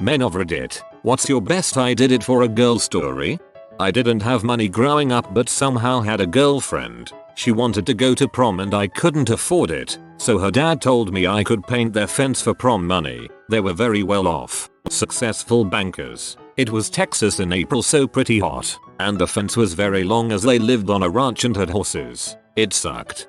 Men of Reddit, what's your best I did it for a girl story? I didn't have money growing up but somehow had a girlfriend. She wanted to go to prom and I couldn't afford it, so her dad told me I could paint their fence for prom money. They were very well off, successful bankers. It was Texas in April, so pretty hot, and the fence was very long as they lived on a ranch and had horses. It sucked.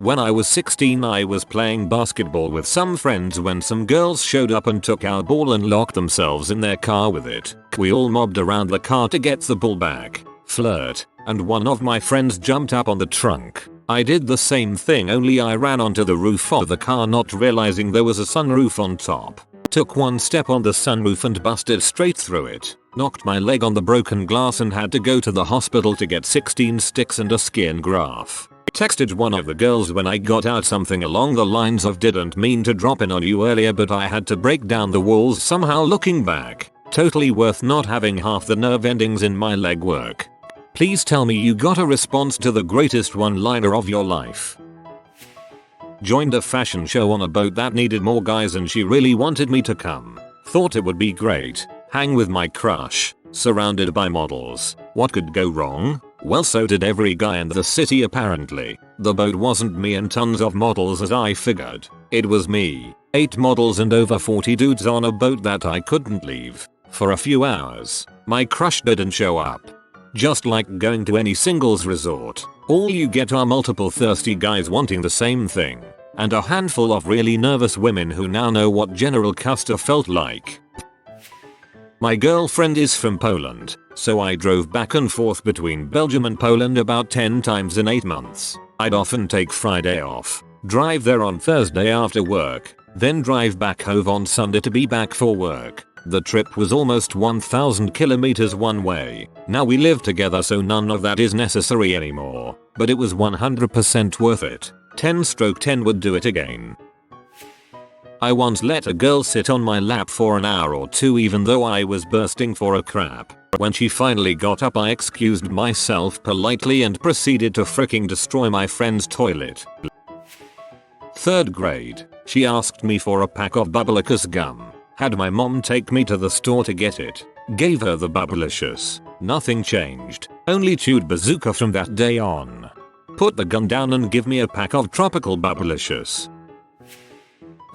When I was 16 I was playing basketball with some friends when some girls showed up and took our ball and locked themselves in their car with it. We all mobbed around the car to get the ball back, flirt, and one of my friends jumped up on the trunk. I did the same thing, only I ran onto the roof of the car not realizing there was a sunroof on top. Took one step on the sunroof and busted straight through it. Knocked my leg on the broken glass and had to go to the hospital to get 16 sticks and a skin graft. Texted one of the girls when I got out something along the lines of didn't mean to drop in on you earlier but I had to break down the walls somehow. Looking back, totally worth not having half the nerve endings in my leg work. Please tell me you got a response to the greatest one-liner of your life. Joined a fashion show on a boat that needed more guys and she really wanted me to come. Thought it would be great. Hang with my crush. Surrounded by models. What could go wrong? Well, so did every guy in the city apparently. The boat wasn't me and tons of models as I figured. It was me, 8 models and over 40 dudes on a boat that I couldn't leave. For a few hours, my crush didn't show up. Just like going to any singles resort, all you get are multiple thirsty guys wanting the same thing. And a handful of really nervous women who now know what General Custer felt like. My girlfriend is from Poland, so I drove back and forth between Belgium and Poland about 10 times in 8 months. I'd often take Friday off, drive there on Thursday after work, then drive back home on Sunday to be back for work. The trip was almost 1,000 kilometers one way. Now we live together so none of that is necessary anymore, but it was 100% worth it. 10/10 would do it again. I once let a girl sit on my lap for an hour or two even though I was bursting for a crap. When she finally got up I excused myself politely and proceeded to fricking destroy my friend's toilet. 3rd grade, she asked me for a pack of Bubblicious gum. Had my mom take me to the store to get it. Gave her the Bubblicious. Nothing changed. Only chewed bazooka from that day on. Put the gun down and give me a pack of tropical Bubblicious.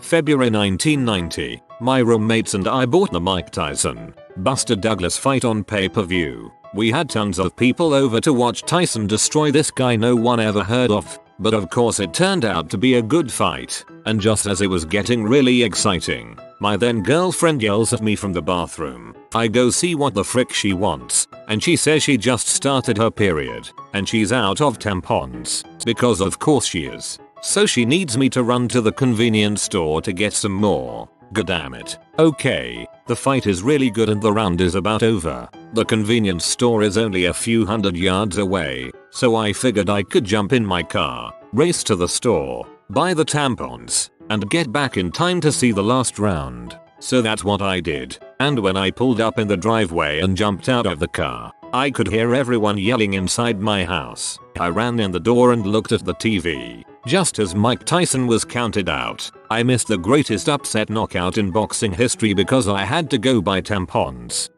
February 1990, my roommates and I bought the Mike Tyson, Buster Douglas fight on pay-per-view. We had tons of people over to watch Tyson destroy this guy no one ever heard of, but of course it turned out to be a good fight, and just as it was getting really exciting, my then girlfriend yells at me from the bathroom. I go see what the frick she wants, and she says she just started her period, and she's out of tampons, because of course she is. So she needs me to run to the convenience store to get some more. Goddammit. Okay, the fight is really good and the round is about over. The convenience store is only a few hundred yards away, so I figured I could jump in my car, race to the store, buy the tampons, and get back in time to see the last round. So that's what I did, and when I pulled up in the driveway and jumped out of the car, I could hear everyone yelling inside my house. I ran in the door and looked at the TV. Just as Mike Tyson was counted out, I missed the greatest upset knockout in boxing history because I had to go buy tampons.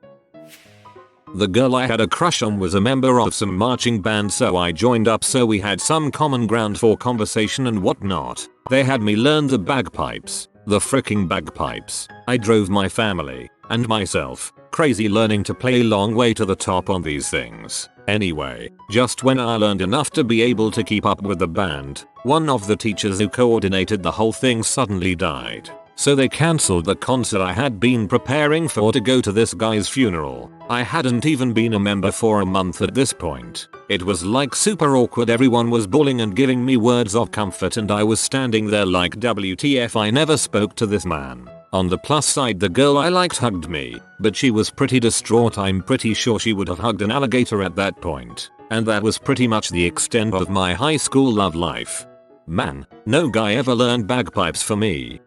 The girl I had a crush on was a member of some marching band, so I joined up so we had some common ground for conversation and whatnot. They had me learn the bagpipes. The fricking bagpipes. I drove my family and myself crazy learning to play long way to the top on these things. Anyway, just when I learned enough to be able to keep up with the band, one of the teachers who coordinated the whole thing suddenly died. So they cancelled the concert I had been preparing for to go to this guy's funeral. I hadn't even been a member for a month at this point. It was like super awkward. Everyone was bawling and giving me words of comfort and I was standing there like WTF, I never spoke to this man. On the plus side, the girl I liked hugged me, but she was pretty distraught. I'm pretty sure she would have hugged an alligator at that point. And that was pretty much the extent of my high school love life. Man, no guy ever learned bagpipes for me.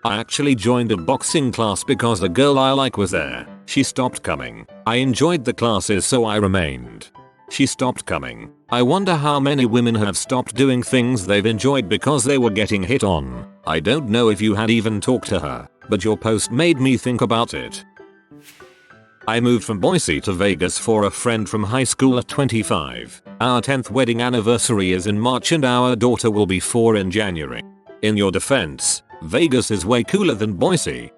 I actually joined a boxing class because the girl I like was there. She stopped coming. I enjoyed the classes so I remained. She stopped coming. I wonder how many women have stopped doing things they've enjoyed because they were getting hit on. I don't know if you had even talked to her, but your post made me think about it. I moved from Boise to Vegas for a friend from high school at 25. Our 10th wedding anniversary is in March and our daughter will be 4 in January. In your defense, Vegas is way cooler than Boise.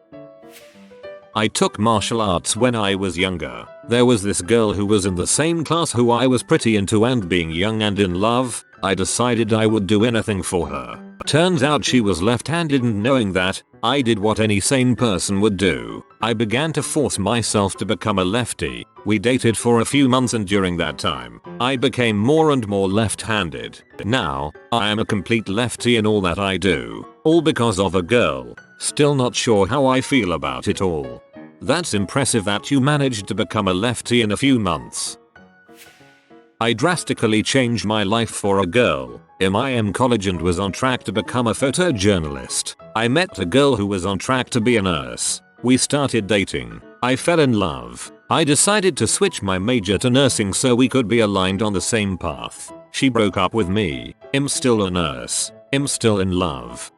I took martial arts when I was younger. There was this girl who was in the same class who I was pretty into, and being young and in love, I decided I would do anything for her. Turns out she was left-handed, and knowing that, I did what any sane person would do. I began to force myself to become a lefty. We dated for a few months, and during that time, I became more and more left-handed. Now, I am a complete lefty in all that I do. All because of a girl. Still not sure how I feel about it all. That's impressive that you managed to become a lefty in a few months. I drastically changed my life for a girl. I am college and was on track to become a photojournalist. I met a girl who was on track to be a nurse. We started dating. I fell in love. I decided to switch my major to nursing so we could be aligned on the same path. She broke up with me. I'm still a nurse. I'm still in love.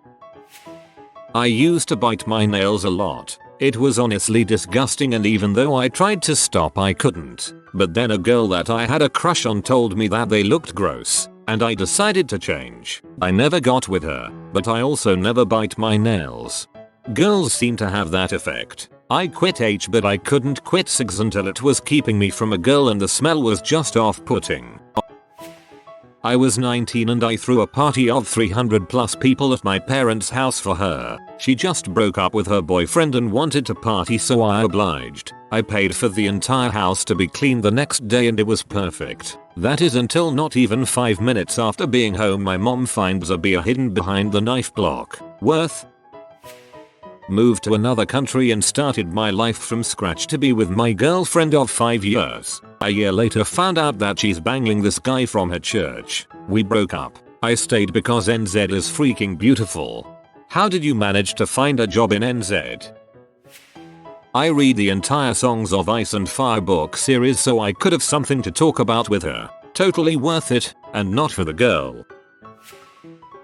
I used to bite my nails a lot. It was honestly disgusting, and even though I tried to stop, I couldn't. But then a girl that I had a crush on told me that they looked gross, and I decided to change. I never got with her, but I also never bite my nails. Girls seem to have that effect. I quit H, but I couldn't quit cigs until it was keeping me from a girl and the smell was just off-putting. I was 19 and I threw a party of 300 plus people at my parents' house for her. She just broke up with her boyfriend and wanted to party, so I obliged. I paid for the entire house to be cleaned the next day and it was perfect. That is until not even 5 minutes after being home my mom finds a beer hidden behind the knife block. Worth. Moved to another country and started my life from scratch to be with my girlfriend of 5 years. A year later found out that she's banging this guy from her church. We broke up. I stayed because NZ is freaking beautiful. How did you manage to find a job in NZ? I read the entire Songs of Ice and Fire book series so I could have something to talk about with her. Totally worth it, and not for the girl.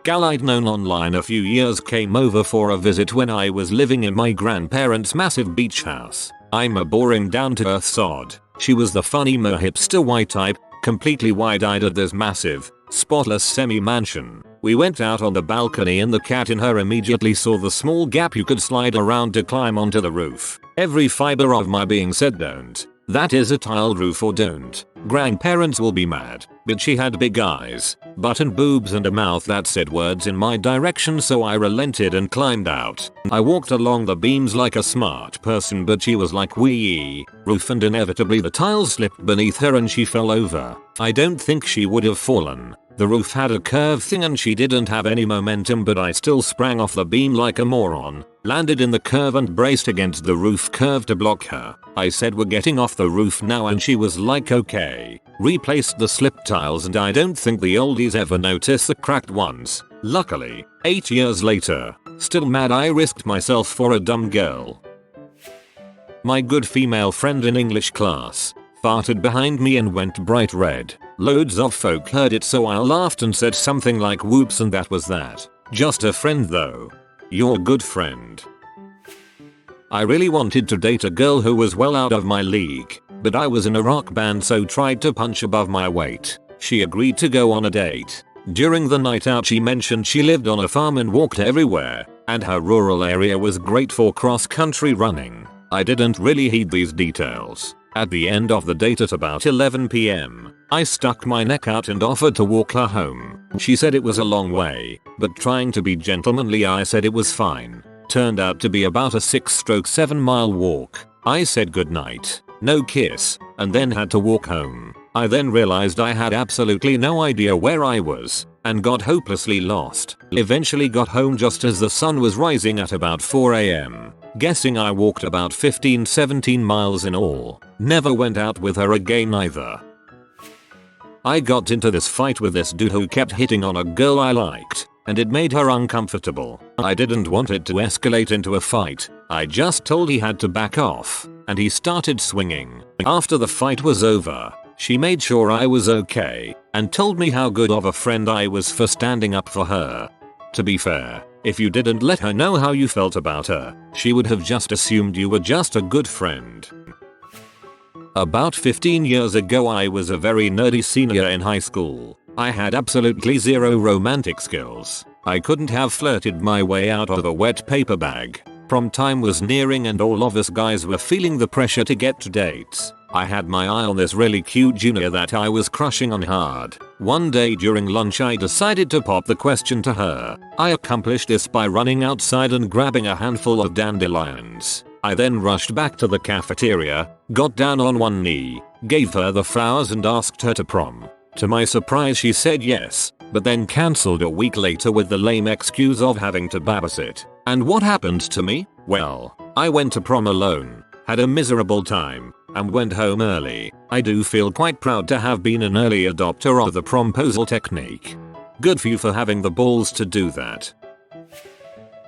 Gal I'd known online a few years came over for a visit when I was living in my grandparents' massive beach house. I'm a boring down-to-earth sod. She was the funny mo hipster white type, completely wide-eyed at this massive, spotless semi-mansion. We went out on the balcony and the cat in her immediately saw the small gap you could slide around to climb onto the roof. Every fiber of my being said don't. That is a tiled roof or don't. Grandparents will be mad. But she had big eyes, button boobs and a mouth that said words in my direction, so I relented and climbed out. I walked along the beams like a smart person, but she was like wee roof, and inevitably the tiles slipped beneath her and she fell over. I don't think she would have fallen. The roof had a curve thing and she didn't have any momentum, but I still sprang off the beam like a moron, landed in the curve and braced against the roof curve to block her. I said we're getting off the roof now and she was like okay. Replaced the slip tiles and I don't think the oldies ever notice the cracked ones. Luckily, 8 years later, still mad I risked myself for a dumb girl. My good female friend in English class farted behind me and went bright red. Loads of folk heard it, so I laughed and said something like whoops, and that was that. Just a friend though. Your good friend. I really wanted to date a girl who was well out of my league, but I was in a rock band so tried to punch above my weight. She agreed to go on a date. During the night out she mentioned she lived on a farm and walked everywhere, and her rural area was great for cross-country running. I didn't really heed these details. At the end of the date at about 11 PM, I stuck my neck out and offered to walk her home. She said it was a long way, but trying to be gentlemanly I said it was fine. Turned out to be about a 6-7 mile walk. I said goodnight, no kiss, and then had to walk home. I then realized I had absolutely no idea where I was, and got hopelessly lost. Eventually got home just as the sun was rising at about 4 AM. Guessing I walked about 15-17 miles in all. Never went out with her again either. I got into this fight with this dude who kept hitting on a girl I liked, and it made her uncomfortable. I didn't want it to escalate into a fight. I just told he had to back off, and he started swinging. After the fight was over, she made sure I was okay, and told me how good of a friend I was for standing up for her. To be fair, If you didn't let her know how you felt about her, she would have just assumed you were just a good friend. About 15 years ago I was a very nerdy senior in high school. I had absolutely zero romantic skills. I couldn't have flirted my way out of a wet paper bag. Prom time was nearing and all of us guys were feeling the pressure to get to dates. I had my eye on this really cute junior that I was crushing on hard. One day during lunch I decided to pop the question to her. I accomplished this by running outside and grabbing a handful of dandelions. I then rushed back to the cafeteria, got down on one knee, gave her the flowers and asked her to prom. To my surprise she said yes, but then cancelled a week later with the lame excuse of having to babysit. And what happened to me? Well, I went to prom alone, had a miserable time, and went home early. I do feel quite proud to have been an early adopter of the promposal technique. Good for you for having the balls to do that.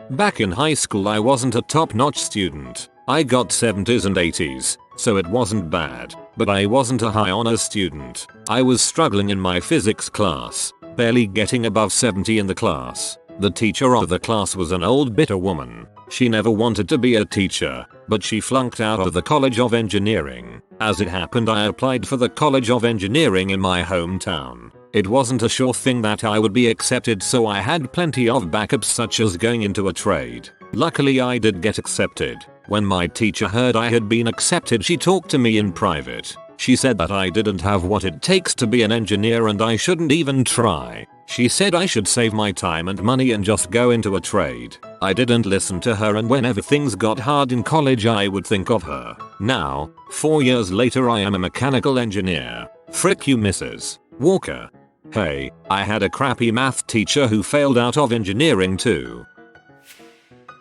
Back in high school I wasn't a top-notch student. I got 70s and 80s, so it wasn't bad, but I wasn't a high honors student. I was struggling in my physics class, barely getting above 70 in the class. The teacher of the class was an old bitter woman. She never wanted to be a teacher, but she flunked out of the College of Engineering. As it happened I applied for the College of Engineering in my hometown. It wasn't a sure thing that I would be accepted, so I had plenty of backups such as going into a trade. Luckily I did get accepted. When my teacher heard I had been accepted she talked to me in private. She said that I didn't have what it takes to be an engineer and I shouldn't even try. She said I should save my time and money and just go into a trade. I didn't listen to her, and whenever things got hard in college I would think of her. Now, 4 years later I am a mechanical engineer. Frick you, Mrs. Walker. Hey, I had a crappy math teacher who failed out of engineering too.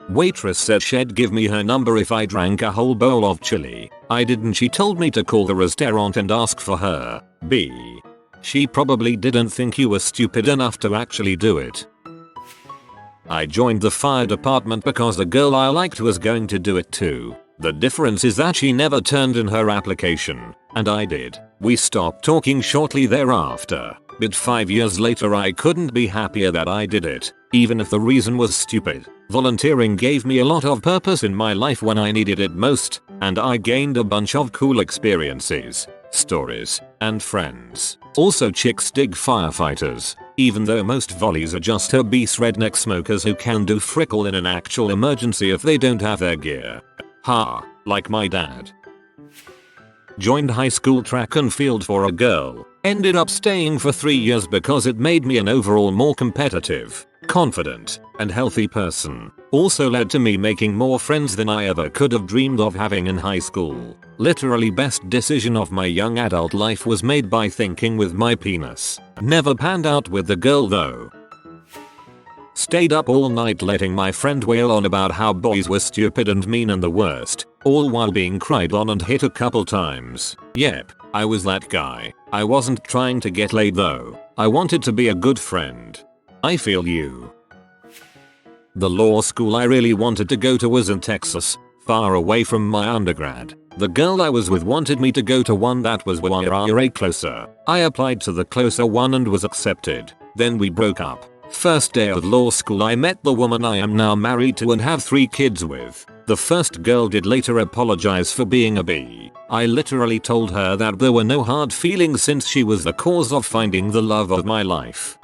Waitress said she'd give me her number if I drank a whole bowl of chili. I didn't. She told me to call the restaurant and ask for her. B. She probably didn't think you were stupid enough to actually do it. I joined the fire department because the girl I liked was going to do it too. The difference is that she never turned in her application, and I did. We stopped talking shortly thereafter, but 5 years later I couldn't be happier that I did it, even if the reason was stupid. Volunteering gave me a lot of purpose in my life when I needed it most, and I gained a bunch of cool experiences, stories, and friends. Also, chicks dig firefighters, even though most volleys are just obese redneck smokers who can do frickle in an actual emergency if they don't have their gear. Ha, like my dad. Joined high school track and field for a girl. Ended up staying for 3 years because it made me an overall more competitive, confident, and healthy person. Also led to me making more friends than I ever could have dreamed of having in high school. Literally best decision of my young adult life was made by thinking with my penis. Never panned out with the girl though. Stayed up all night letting my friend wail on about how boys were stupid and mean and the worst, all while being cried on and hit a couple times. Yep, I was that guy. I wasn't trying to get laid though. I wanted to be a good friend. I feel you. The law school I really wanted to go to was in Texas, far away from my undergrad. The girl I was with wanted me to go to one that was way closer. I applied to the closer one and was accepted. Then we broke up. First day of law school I met the woman I am now married to and have 3 kids with. The first girl did later apologize for being a B. I literally told her that there were no hard feelings since she was the cause of finding the love of my life.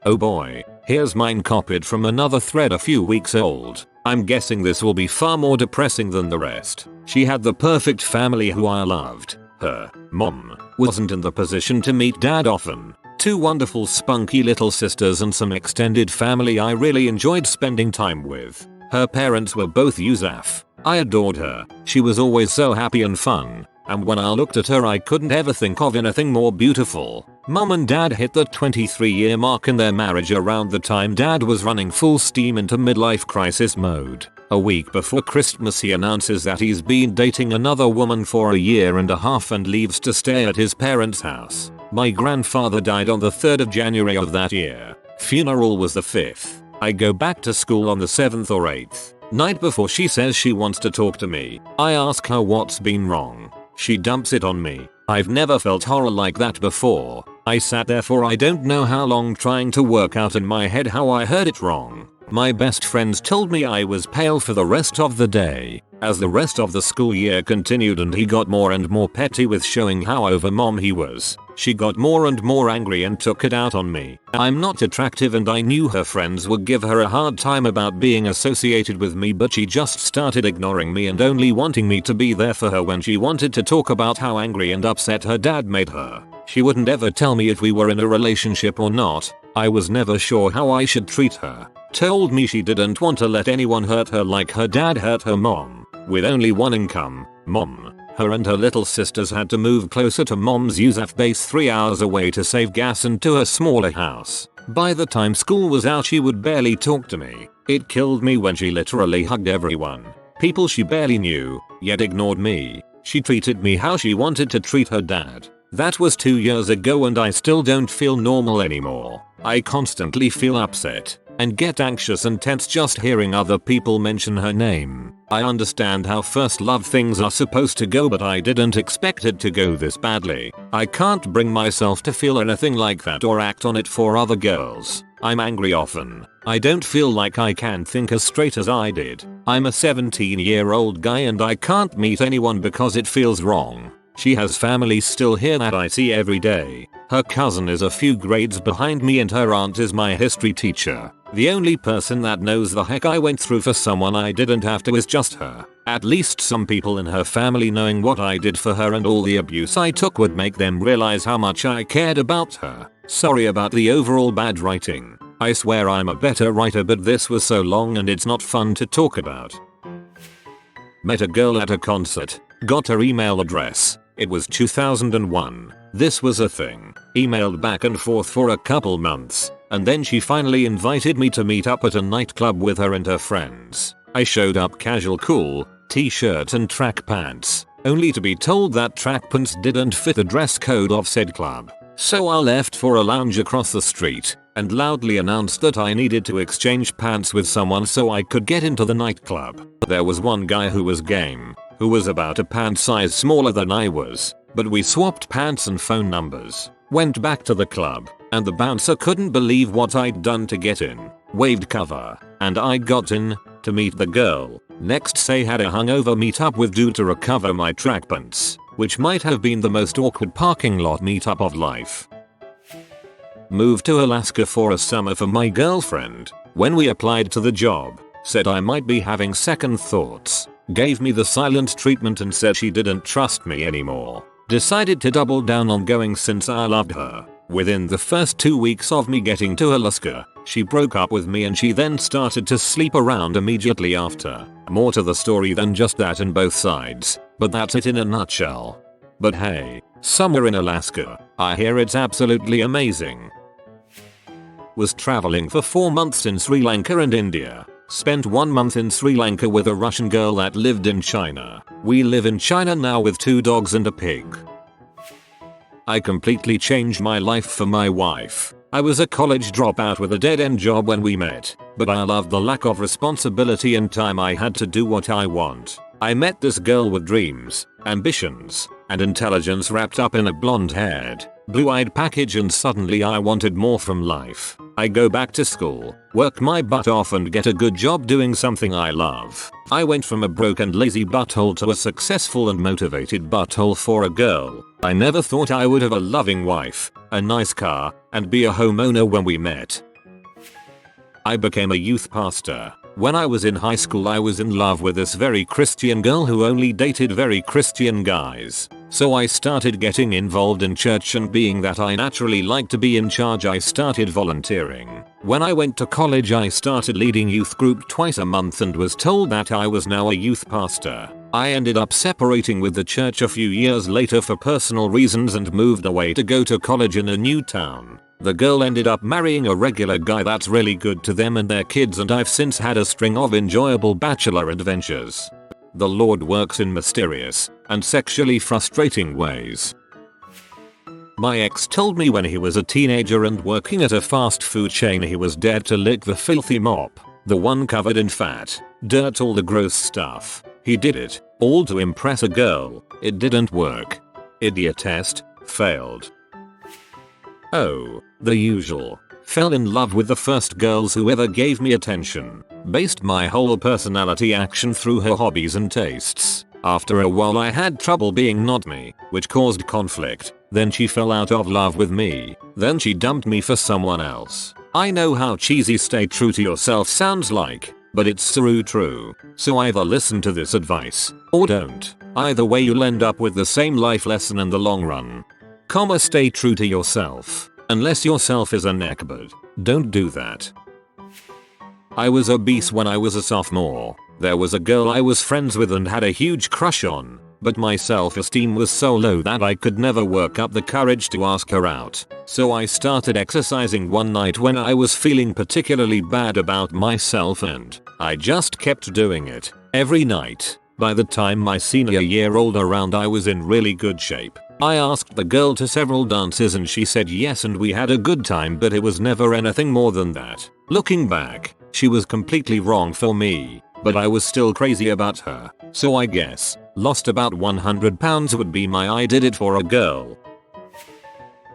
Oh boy, here's mine copied from another thread a few weeks old. I'm guessing this will be far more depressing than the rest. She had the perfect family who I loved. Her mom wasn't in the position to meet dad often. 2 wonderful spunky little sisters and some extended family I really enjoyed spending time with. Her parents were both USAF. I adored her. She was always so happy and fun. And when I looked at her I couldn't ever think of anything more beautiful. Mom and dad hit the 23-year mark in their marriage around the time dad was running full steam into midlife crisis mode. A week before Christmas he announces that he's been dating another woman for a year and a half and leaves to stay at his parents' house. My grandfather died on the 3rd of January of that year. Funeral was the 5th. I go back to school on the 7th or 8th. Night before she says she wants to talk to me. I ask her what's been wrong. She dumps it on me. I've never felt horror like that before. I sat there for I don't know how long trying to work out in my head how I heard it wrong. My best friends told me I was pale for the rest of the day. As the rest of the school year continued and he got more and more petty with showing how over mom he was, she got more and more angry and took it out on me. I'm not attractive and I knew her friends would give her a hard time about being associated with me, but she just started ignoring me and only wanting me to be there for her when she wanted to talk about how angry and upset her dad made her. She wouldn't ever tell me if we were in a relationship or not. I was never sure how I should treat her. Told me she didn't want to let anyone hurt her like her dad hurt her mom. With only one income, her and her little sisters had to move closer to mom's USAF base 3 hours away to save gas and to a smaller house. By the time school was out she would barely talk to me. It killed me when she literally hugged everyone. People she barely knew, yet ignored me. She treated me how she wanted to treat her dad. That was 2 years ago and I still don't feel normal anymore. I constantly feel upset and get anxious and tense just hearing other people mention her name. I understand how first love things are supposed to go, but I didn't expect it to go this badly. I can't bring myself to feel anything like that or act on it for other girls. I'm angry often. I don't feel like I can think as straight as I did. I'm a 17-year-old guy and I can't meet anyone because it feels wrong. She has family still here that I see every day. Her cousin is a few grades behind me and her aunt is my history teacher. The only person that knows the heck I went through for someone I didn't have to is just her. At least some people in her family knowing what I did for her and all the abuse I took would make them realize how much I cared about her. Sorry about the overall bad writing. I swear I'm a better writer, but this was so long and it's not fun to talk about. Met a girl at a concert. Got her email address. It was 2001. This was a thing. Emailed back and forth for a couple months. And then she finally invited me to meet up at a nightclub with her and her friends. I showed up casual cool, t-shirt and track pants, only to be told that track pants didn't fit the dress code of said club. So I left for a lounge across the street and loudly announced that I needed to exchange pants with someone so I could get into the nightclub. There was one guy who was game, who was about a pant size smaller than I was, but we swapped pants and phone numbers. Went back to the club, and the bouncer couldn't believe what I'd done to get in. Waved cover, and I got in, to meet the girl. Next say had a hungover meetup with dude to recover my track pants, which might have been the most awkward parking lot meetup of life. Moved to Alaska for a summer for my girlfriend. When we applied to the job, said I might be having second thoughts. Gave me the silent treatment and said she didn't trust me anymore. Decided to double down on going since I loved her. Within the first 2 weeks of me getting to Alaska, she broke up with me and she then started to sleep around immediately after. More to the story than just that on both sides, but that's it in a nutshell. But hey, summer in Alaska, I hear it's absolutely amazing. Was traveling for 4 months in Sri Lanka and India. Spent 1 month in Sri Lanka with a Russian girl that lived in China. We live in China now with 2 dogs and a pig. I completely changed my life for my wife. I was a college dropout with a dead-end job when we met, but I loved the lack of responsibility and time I had to do what I want. I met this girl with dreams, ambitions, and intelligence wrapped up in a blonde-haired, blue-eyed package, and suddenly I wanted more from life. I go back to school, work my butt off and get a good job doing something I love. I went from a broke and lazy butthole to a successful and motivated butthole for a girl. I never thought I would have a loving wife, a nice car, and be a homeowner when we met. I became a youth pastor. When I was in high school I was in love with this very Christian girl who only dated very Christian guys. So I started getting involved in church, and being that I naturally like to be in charge I started volunteering. When I went to college I started leading youth group twice a month and was told that I was now a youth pastor. I ended up separating with the church a few years later for personal reasons and moved away to go to college in a new town. The girl ended up marrying a regular guy that's really good to them and their kids, and I've since had a string of enjoyable bachelor adventures. The Lord works in mysterious and sexually frustrating ways. My ex told me when he was a teenager and working at a fast food chain he was dared to lick the filthy mop, the one covered in fat, dirt, all the gross stuff. He did it, all to impress a girl. It didn't work. Idiot test, failed. Oh, the usual. Fell in love with the first girls who ever gave me attention. Based my whole personality action through her hobbies and tastes. After a while I had trouble being not me, which caused conflict. Then she fell out of love with me. Then she dumped me for someone else. I know how cheesy stay true to yourself sounds like, but it's so true. So either listen to this advice, or don't. Either way you'll end up with the same life lesson in the long run. Stay true to yourself. Unless yourself is a neckbird, don't do that. I was obese when I was a sophomore. There was a girl I was friends with and had a huge crush on, but my self-esteem was so low that I could never work up the courage to ask her out. So I started exercising one night when I was feeling particularly bad about myself, and I just kept doing it every night. By the time my senior year rolled around I was in really good shape. I asked the girl to several dances and she said yes and we had a good time, but it was never anything more than that. Looking back, she was completely wrong for me, but I was still crazy about her. So I guess, lost about 100 pounds would be my I did it for a girl.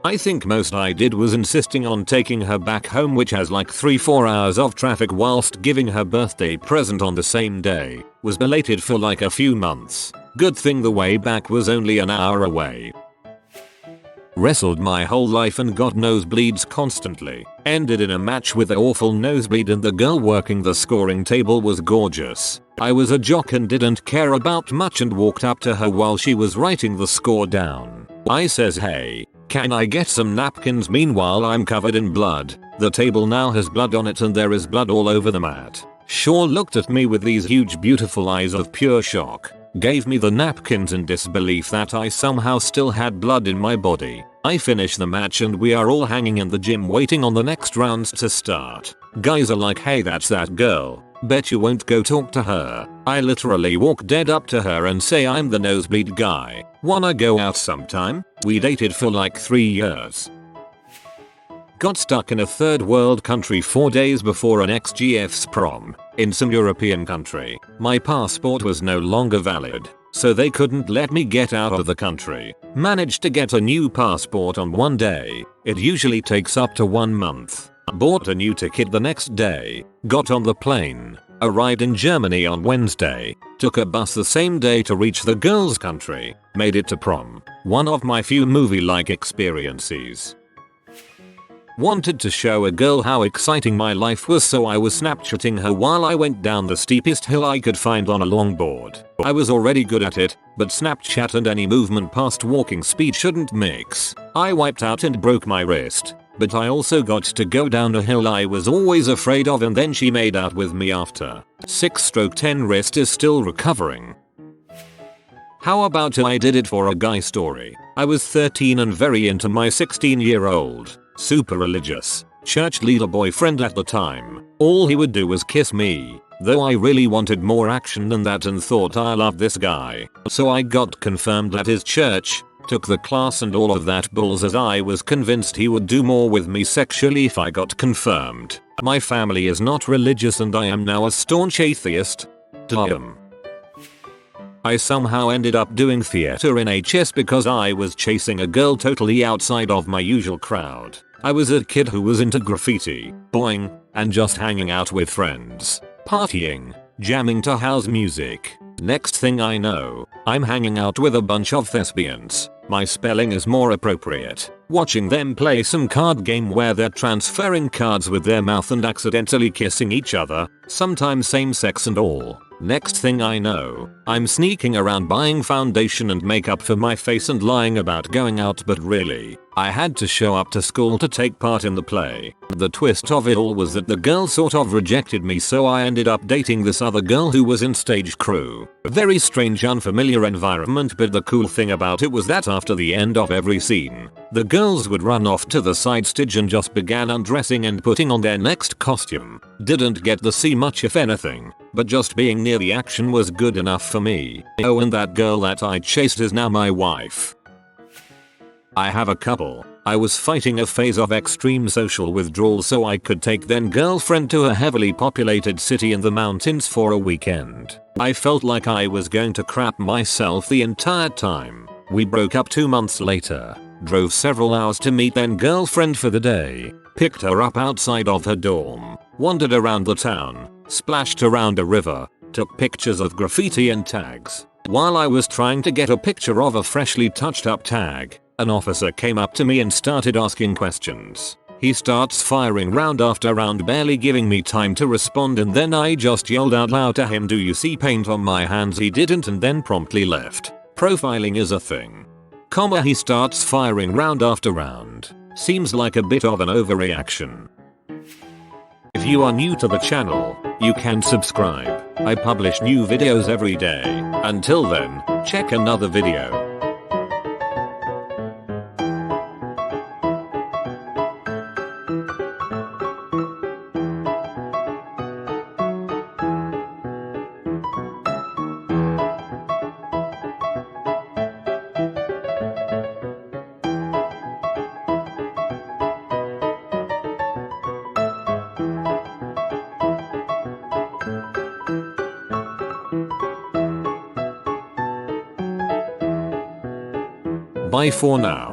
I think most I did was insisting on taking her back home, which has like 3-4 hours of traffic, whilst giving her birthday present on the same day. Was belated for like a few months. Good thing the way back was only an hour away. Wrestled my whole life and got nosebleeds constantly. Ended in a match with an awful nosebleed and the girl working the scoring table was gorgeous. I was a jock and didn't care about much and walked up to her while she was writing the score down. I says, "Hey, can I get some napkins?" Meanwhile I'm covered in blood. The table now has blood on it and there is blood all over the mat. Shaw looked at me with these huge beautiful eyes of pure shock. Gave me the napkins in disbelief that I somehow still had blood in my body. I finish the match and we are all hanging in the gym waiting on the next rounds to start. Guys are like, "Hey, that's that girl. Bet you won't go talk to her." I literally walk dead up to her and say, "I'm the nosebleed guy. Wanna go out sometime?" We dated for like 3 years. Got stuck in a third world country 4 days before an ex-GF's prom. In some European country. My passport was no longer valid, so they couldn't let me get out of the country. Managed to get a new passport on one day. It usually takes up to 1 month. Bought a new ticket the next day. Got on the plane. Arrived in Germany on Wednesday. Took a bus the same day to reach the girls' country. Made it to prom. One of my few movie-like experiences. Wanted to show a girl how exciting my life was, so I was Snapchatting her while I went down the steepest hill I could find on a longboard. I was already good at it, but Snapchat and any movement past walking speed shouldn't mix. I wiped out and broke my wrist. But I also got to go down a hill I was always afraid of, and then she made out with me after. 6/10 wrist is still recovering. How about I did it for a guy story? I was 13 and very into my 16-year-old. Super religious, church leader boyfriend at the time. All he would do was kiss me, though I really wanted more action than that and thought I loved this guy. So I got confirmed at his church, took the class and all of that bulls, as I was convinced he would do more with me sexually if I got confirmed. My family is not religious and I am now a staunch atheist. Damn. I somehow ended up doing theater in HS because I was chasing a girl totally outside of my usual crowd. I was a kid who was into graffiti, boing, and just hanging out with friends, partying, jamming to house music. Next thing I know, I'm hanging out with a bunch of thespians. My spelling is more appropriate. Watching them play some card game where they're transferring cards with their mouth and accidentally kissing each other, sometimes same sex and all. Next thing I know, I'm sneaking around buying foundation and makeup for my face and lying about going out, but really, I had to show up to school to take part in the play. The twist of it all was that the girl sort of rejected me, so I ended up dating this other girl who was in stage crew. Very strange, unfamiliar environment, but the cool thing about it was that after the end of every scene, the girls would run off to the side stage and just began undressing and putting on their next costume. Didn't get to see much if anything, but just being near the action was good enough for me. Oh, and that girl that I chased is now my wife. I have a couple. I was fighting a phase of extreme social withdrawal so I could take then girlfriend to a heavily populated city in the mountains for a weekend. I felt like I was going to crap myself the entire time. We broke up 2 months later. Drove several hours to meet then girlfriend for the day. Picked her up outside of her dorm. Wandered around the town. Splashed around a river. Took pictures of graffiti and tags. While I was trying to get a picture of a freshly touched up tag, an officer came up to me and started asking questions. He starts firing round after round, barely giving me time to respond, and then I just yelled out loud to him, "Do you see paint on my hands?" He didn't and then promptly left. Profiling is a thing. He starts firing round after round. Seems like a bit of an overreaction. If you are new to the channel, you can subscribe. I publish new videos every day. Until then, check another video. Bye for now.